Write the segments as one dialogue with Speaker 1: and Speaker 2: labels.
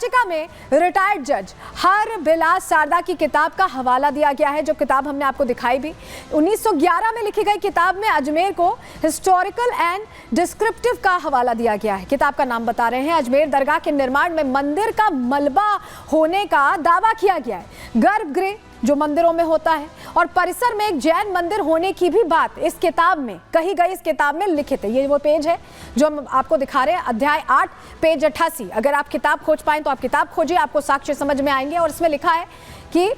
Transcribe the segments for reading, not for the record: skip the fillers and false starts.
Speaker 1: याचिका में रिटायर्ड जज हर बिलास सारदा की किताब का हवाला दिया गया है, जो किताब हमने आपको दिखाई भी। 1911 में लिखी गई किताब में अजमेर को हिस्टोरिकल एंड डिस्क्रिप्टिव का हवाला दिया गया है। किताब का नाम बता रहे हैं, अजमेर दरगाह के निर्माण में मंदिर का मलबा होने का दावा किया गया है। गर्भगृह जो मंदिरों में होता है और परिसर में एक जैन मंदिर होने की भी बात इस किताब में कही गई, इस किताब में लिखित है। ये वो पेज है जो हम आपको दिखा रहे हैं, अध्याय 8 पेज 88। अगर आप किताब खोज पाएं तो आप किताब खोजिए, आपको साक्ष्य समझ में आएंगे। और इसमें लिखा है कि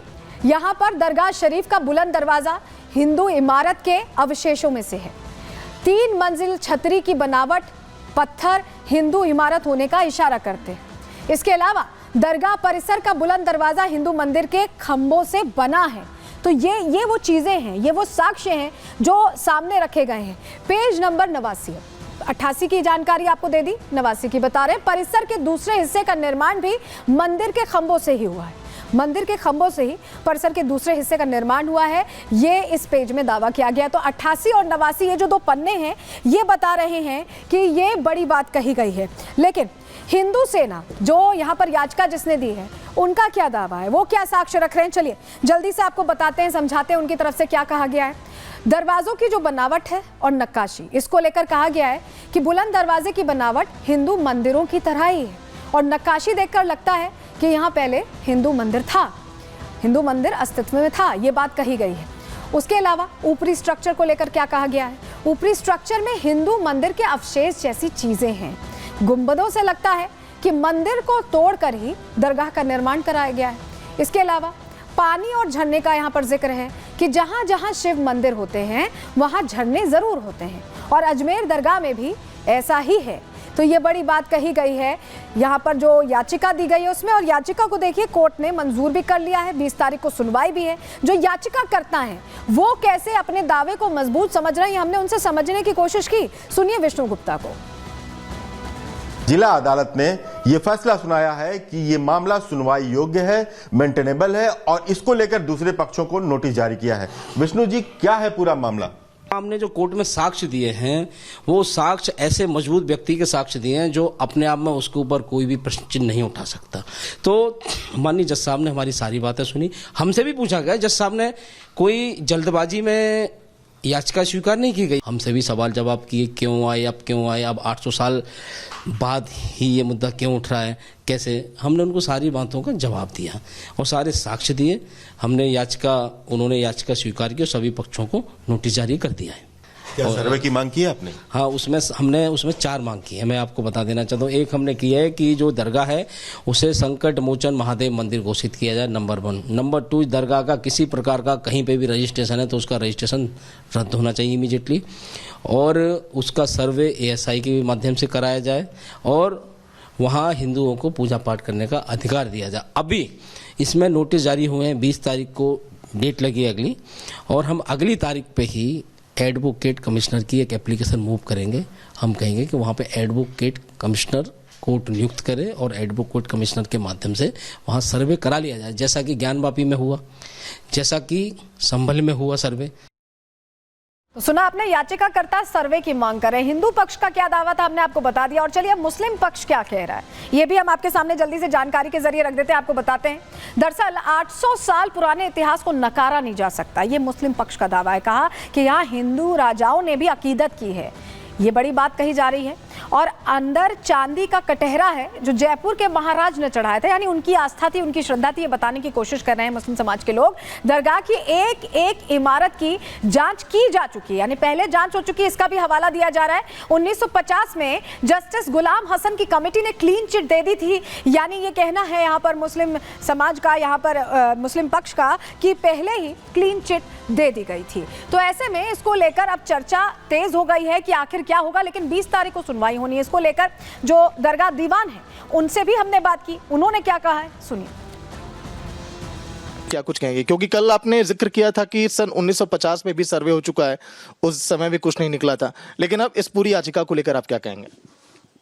Speaker 1: यहाँ पर दरगाह शरीफ का बुलंद दरवाजा हिंदू इमारत के अवशेषों में से है। 3 मंजिल छतरी की बनावट पत्थर हिंदू इमारत होने का इशारा करते हैं। इसके अलावा दरगाह परिसर का बुलंद दरवाजा हिंदू मंदिर के खंभों से बना है। तो ये वो चीजें हैं, ये वो साक्ष्य हैं जो सामने रखे गए हैं। पेज नंबर 89, 88 की जानकारी आपको दे दी, 89 की बता रहे हैं। परिसर के दूसरे हिस्से का निर्माण भी मंदिर के खंभों से ही हुआ है। मंदिर के खंभों से ही परिसर के दूसरे हिस्से का निर्माण हुआ है, ये इस पेज में दावा किया गया। तो 88 और 89 ये जो 2 पन्ने हैं ये बता रहे हैं कि ये बड़ी बात कही गई है। लेकिन हिंदू सेना जो यहाँ पर याचिका जिसने दी है उनका क्या दावा है, वो क्या साक्ष्य रख रहे हैं, चलिए जल्दी से आपको बताते हैं, समझाते हैं उनकी तरफ से क्या कहा गया है। दरवाजों की जो बनावट है और नक्काशी, इसको लेकर कहा गया है कि बुलंद दरवाजे की बनावट हिंदू मंदिरों की तरह ही है और नक्काशी देखकर लगता है कि यहाँ पहले हिंदू मंदिर था, हिंदू मंदिर अस्तित्व में था, ये बात कही गई है। उसके अलावा ऊपरी स्ट्रक्चर को लेकर क्या कहा गया है, ऊपरी स्ट्रक्चर में हिंदू मंदिर के अवशेष जैसी चीजें हैं। गुंबदों से लगता है कि मंदिर को तोड़कर ही दरगाह का निर्माण कराया गया है। इसके अलावा पानी और झरने का यहाँ पर जिक्र है कि जहाँ जहाँ शिव मंदिर होते हैं वहाँ झरने जरूर होते हैं और अजमेर दरगाह में भी ऐसा ही है। तो ये बड़ी बात कही गई है यहाँ पर जो याचिका दी गई है उसमें। और याचिका को देखिए कोर्ट ने मंजूर भी कर लिया है, 20 तारीख को सुनवाई भी है। जो याचिका करता है वो कैसे अपने दावे को मजबूत समझ रहे हैं, हमने उनसे समझने की कोशिश की। सुनिए विष्णु गुप्ता को।
Speaker 2: जिला अदालत ने यह फैसला सुनाया है कि यह मामला सुनवाई योग्य है, मेंटेनेबल है और इसको लेकर दूसरे पक्षों को नोटिस जारी किया है। विष्णु जी, क्या है पूरा मामला?
Speaker 3: हमने जो कोर्ट में साक्ष्य दिए हैं वो साक्ष्य ऐसे मजबूत व्यक्ति के साक्ष्य दिए हैं जो अपने आप में उसके ऊपर कोई भी प्रश्न चिन्ह नहीं उठा सकता। तो माननीय जज साहब ने हमारी सारी बातें सुनी, हमसे भी पूछा गया, जज साहब ने कोई जल्दबाजी में याचिका स्वीकार नहीं की गई, हमसे भी सवाल जवाब किए, क्यों आए, अब क्यों आए, अब 800 साल बाद ही ये मुद्दा क्यों उठ रहा है, कैसे। हमने उनको सारी बातों का जवाब दिया और सारे साक्ष्य दिए। हमने उन्होंने याचिका स्वीकार की और सभी पक्षों को नोटिस जारी कर दिया है।
Speaker 2: क्या सर्वे की मांग की है आपने?
Speaker 3: हाँ, हमने उसमें 4 मांग की है, मैं आपको बता देना चाहता हूँ। एक हमने किया है कि जो दरगाह है उसे संकट मोचन महादेव मंदिर घोषित किया जाए, नंबर 1। नंबर 2, दरगाह का किसी प्रकार का कहीं पे भी रजिस्ट्रेशन है तो उसका रजिस्ट्रेशन रद्द होना चाहिए इमीडिएटली और उसका सर्वे ASI के माध्यम से कराया जाए और वहाँ हिंदुओं को पूजा पाठ करने का अधिकार दिया जाए। अभी इसमें नोटिस जारी हुए हैं, 20 तारीख को डेट लगी अगली, और हम अगली तारीख पे ही एडवोकेट कमिश्नर की एक एप्लीकेशन मूव करेंगे। हम कहेंगे कि वहाँ पे एडवोकेट कमिश्नर कोर्ट नियुक्त करे और एडवोकेट कमिश्नर के माध्यम से वहाँ सर्वे करा लिया जाए, जैसा कि ज्ञानवापी में हुआ, जैसा कि संभल में हुआ सर्वे।
Speaker 1: तो सुना आपने, याचिकाकर्ता सर्वे की मांग कर रहे हैं। हिंदू पक्ष का क्या दावा था हमने आपको बता दिया और चलिए अब मुस्लिम पक्ष क्या कह रहा है ये भी हम आपके सामने जल्दी से जानकारी के जरिए रख देते हैं, आपको बताते हैं। दरअसल 800 साल पुराने इतिहास को नकारा नहीं जा सकता, ये मुस्लिम पक्ष का दावा है। कहा कि यहाँ हिंदू राजाओं ने भी अकीदत की है, ये बड़ी बात कही जा रही है। और अंदर चांदी का कटहरा है जो जयपुर के महाराज ने चढ़ाया था, यानी उनकी आस्था थी, उनकी श्रद्धा थी, ये बताने की कोशिश कर रहे हैं मुस्लिम समाज के लोग। दरगाह की एक एक इमारत की जांच की जा चुकी है, यानी पहले जांच हो चुकी है, इसका भी हवाला दिया जा रहा है। 1950 में जस्टिस गुलाम हसन की कमेटी ने क्लीन चिट दे दी थी, यानी ये कहना है यहाँ पर मुस्लिम समाज का, यहाँ पर मुस्लिम पक्ष का, कि पहले ही क्लीन चिट दे दी गई थी। तो ऐसे में इसको लेकर अब चर्चा तेज हो गई है कि आखिर क्या होगा, लेकिन 20 तारीख को सुनवाई होनी है। इसको लेकर जो दरगाह दीवान है उनसे भी हमने बात की, उन्होंने क्या कहा है सुनिए।
Speaker 4: क्या कुछ कहेंगे, क्योंकि कल आपने जिक्र किया था कि सन 1950 में भी सर्वे हो चुका है, उस समय भी कुछ नहीं निकला था, लेकिन अब इस पूरी याचिका को लेकर आप क्या कहेंगे?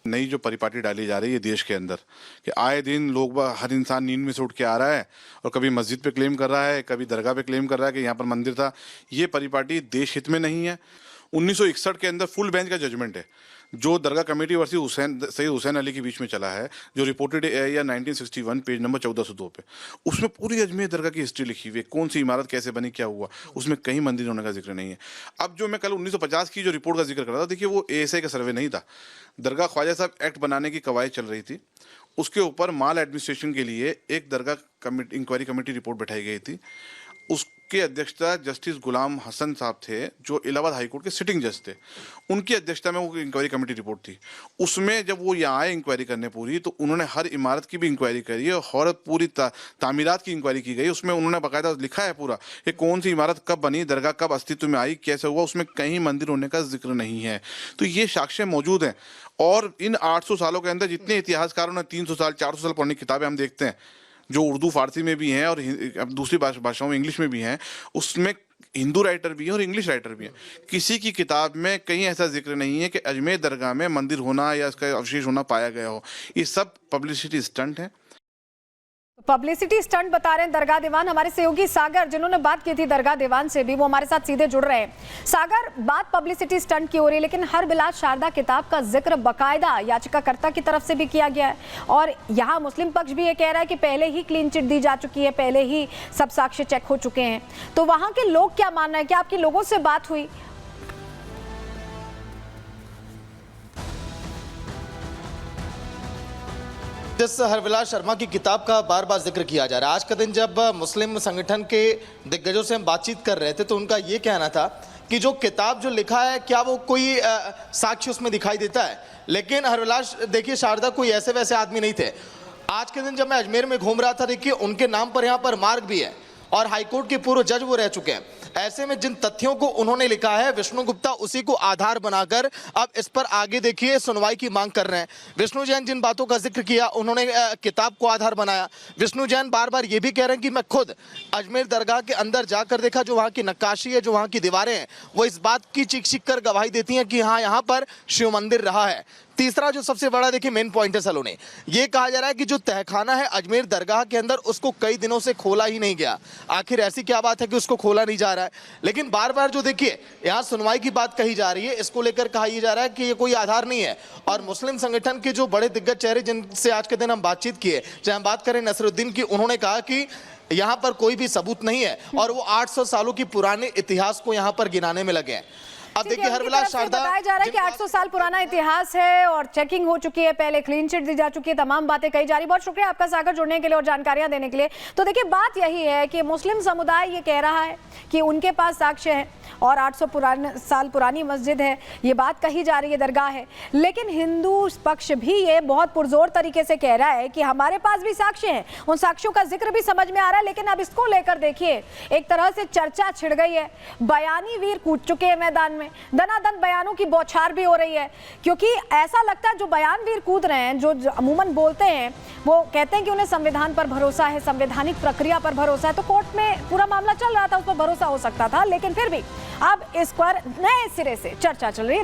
Speaker 5: नई जो परिपाटी डाली जा रही है देश के अंदर कि आए दिन लोग, हर इंसान नींद में से उठ के आ रहा है और कभी मस्जिद पे क्लेम कर रहा है, कभी दरगाह पे क्लेम कर रहा है कि यहाँ पर मंदिर था। ये परिपाटी देश हित में नहीं है। 1961 के अंदर फुल बेंच का जजमेंट है जो दरगाह कमेटी वर्सेस सैयद हुसैन अली के बीच में चला है, जो रिपोर्टेड या 1961 पेज नंबर 1402 पे। उसमें पूरी अजमेर दरगाह की हिस्ट्री लिखी हुई है, कौन सी इमारत कैसे बनी, क्या हुआ, उसमें कहीं मंदिर होने का जिक्र नहीं है। अब जो मैं कल 1950 की जो रिपोर्ट का जिक्र कर रहा था, देखिए वो ASI का सर्वे नहीं था, दरगाह ख्वाजा साहब एक्ट बनाने की कवायद चल रही थी। उसके ऊपर माल एडमिनिस्ट्रेशन के लिए एक दरगाह इंक्वायरी कमेटी रिपोर्ट बैठाई गई थी। उसकी अध्यक्षता जस्टिस गुलाम हसन साहब थे, जो इलाहाबाद हाई कोर्ट के सिटिंग जज थे। उनकी अध्यक्षता में वो इंक्वायरी कमेटी रिपोर्ट थी। उसमें जब वो यहाँ आए इंक्वायरी करने पूरी, तो उन्होंने हर इमारत की भी इंक्वायरी करी है और पूरी तामीरात की इंक्वायरी की गई। उसमें उन्होंने बाकायदा लिखा है पूरा ये कौन सी इमारत कब बनी, दरगाह कब अस्तित्व में आई, कैसे हुआ, उसमें कहीं मंदिर होने का जिक्र नहीं है। तो ये साक्ष्य मौजूद हैं। और इन 800 सालों के अंदर जितने इतिहासकारों ने 300 साल 400 साल पुरानी किताबें हम देखते हैं, जो उर्दू फारसी में भी हैं और दूसरी भाषाओं में इंग्लिश में भी हैं, उसमें हिंदू राइटर भी हैं और इंग्लिश राइटर भी हैं। किसी की किताब में कहीं ऐसा जिक्र नहीं है कि अजमेर दरगाह में मंदिर होना या इसका अवशेष होना पाया गया हो। ये सब पब्लिसिटी स्टंट है।
Speaker 1: पब्लिसिटी स्टंट बता रहे हैं दरगाह दीवान। हमारे सहयोगी सागर, जिन्होंने बात की थी दरगाह दीवान से भी, वो हमारे साथ सीधे जुड़ रहे हैं। सागर, बात पब्लिसिटी स्टंट की हो रही है, लेकिन हर बिलास शारदा किताब का जिक्र बकायदा याचिकाकर्ता की तरफ से भी किया गया है और यहाँ मुस्लिम पक्ष भी ये कह रहा है कि पहले ही क्लीन चिट दी जा चुकी है, पहले ही सब साक्ष्य चेक हो चुके हैं। तो वहां के लोग क्या मान रहे हैं? क्या आपकी लोगों से बात हुई?
Speaker 4: जिस हरविलास शर्मा की किताब का बार बार जिक्र किया जा रहा है, आज का दिन जब मुस्लिम संगठन के दिग्गजों से हम बातचीत कर रहे थे तो उनका ये कहना था कि जो किताब जो लिखा है क्या वो कोई साक्ष्य उसमें दिखाई देता है। लेकिन हरविलास देखिए शारदा कोई ऐसे वैसे आदमी नहीं थे। आज के दिन जब मैं अजमेर में घूम रहा था, देखिए उनके नाम पर यहाँ पर मार्ग भी है और हाईकोर्ट के पूर्व जज वो रह चुके हैं। ऐसे में जिन तथ्यों को उन्होंने लिखा है विष्णु गुप्ता उसी को आधार बनाकर अब इस पर आगे देखिए सुनवाई की मांग कर रहे हैं। विष्णु जैन जिन बातों का जिक्र किया उन्होंने किताब को आधार बनाया। विष्णु जैन बार बार ये भी कह रहे हैं कि मैं खुद अजमेर दरगाह के अंदर जाकर देखा, जो वहाँ की नक्काशी है, जो वहाँ की दीवारें हैं, वो इस बात की चीख चीख कर गवाही देती हैं कि हाँ यहाँ पर शिव मंदिर रहा है। तीसरा जो सबसे बड़ा देखिए मेन पॉइंट है सलोनी, ये कहा जा रहा है कि जो तहखाना है अजमेर दरगाह के अंदर उसको कई दिनों से खोला ही नहीं गया। आखिर ऐसी क्या बात है कि उसको खोला नहीं जा रहा है? लेकिन बार बार जो देखिए यहाँ सुनवाई की बात कही जा रही है, इसको लेकर कहा यह जा रहा है कि ये कोई आधार नहीं है। और मुस्लिम संगठन के जो बड़े दिग्गज चेहरे जिनसे आज के दिन हम बातचीत किए, चाहे हम बात करें नसरुद्दीन की, उन्होंने कहा कि यहाँ पर कोई भी सबूत नहीं है और वो 800 सालों की पुराने इतिहास को यहाँ पर गिनाने में लगे हैं। अब देखिए हरविलास शारदा
Speaker 1: बताया जा रहा है कि 800 साल पुराना इतिहास है और चेकिंग हो चुकी है, पहले क्लीन चिट दी जा चुकी है, तमाम बातें कही जा रही है। बहुत शुक्रिया आपका सागर, जुड़ने के लिए और जानकारियां देने के लिए। तो देखिए बात यही है कि मुस्लिम समुदाय ये कह रहा है कि उनके पास साक्ष्य है और 800 साल पुरानी मस्जिद है, ये बात कही जा रही है, दरगाह है। लेकिन हिंदू पक्ष भी ये बहुत पुरजोर तरीके से कह रहा है कि हमारे पास भी साक्ष्य हैं, उन साक्ष्यों का जिक्र भी समझ में आ रहा है। लेकिन अब इसको लेकर देखिए एक तरह से चर्चा छिड़ गई है। बयानी वीर कूद चुके हैं मैदान में, दनादन बयानों की बौछार भी हो रही है, क्योंकि ऐसा लगता है जो बयान वीर कूद रहे हैं, जो अमूमन बोलते हैं, वो कहते हैं कि उन्हें संविधान पर भरोसा है, संवैधानिक प्रक्रिया पर भरोसा है। तो कोर्ट में पूरा मामला चल रहा था, उस पर भरोसा हो सकता था, लेकिन फिर भी अब इस पर नए सिरे से चर्चा चल रही है।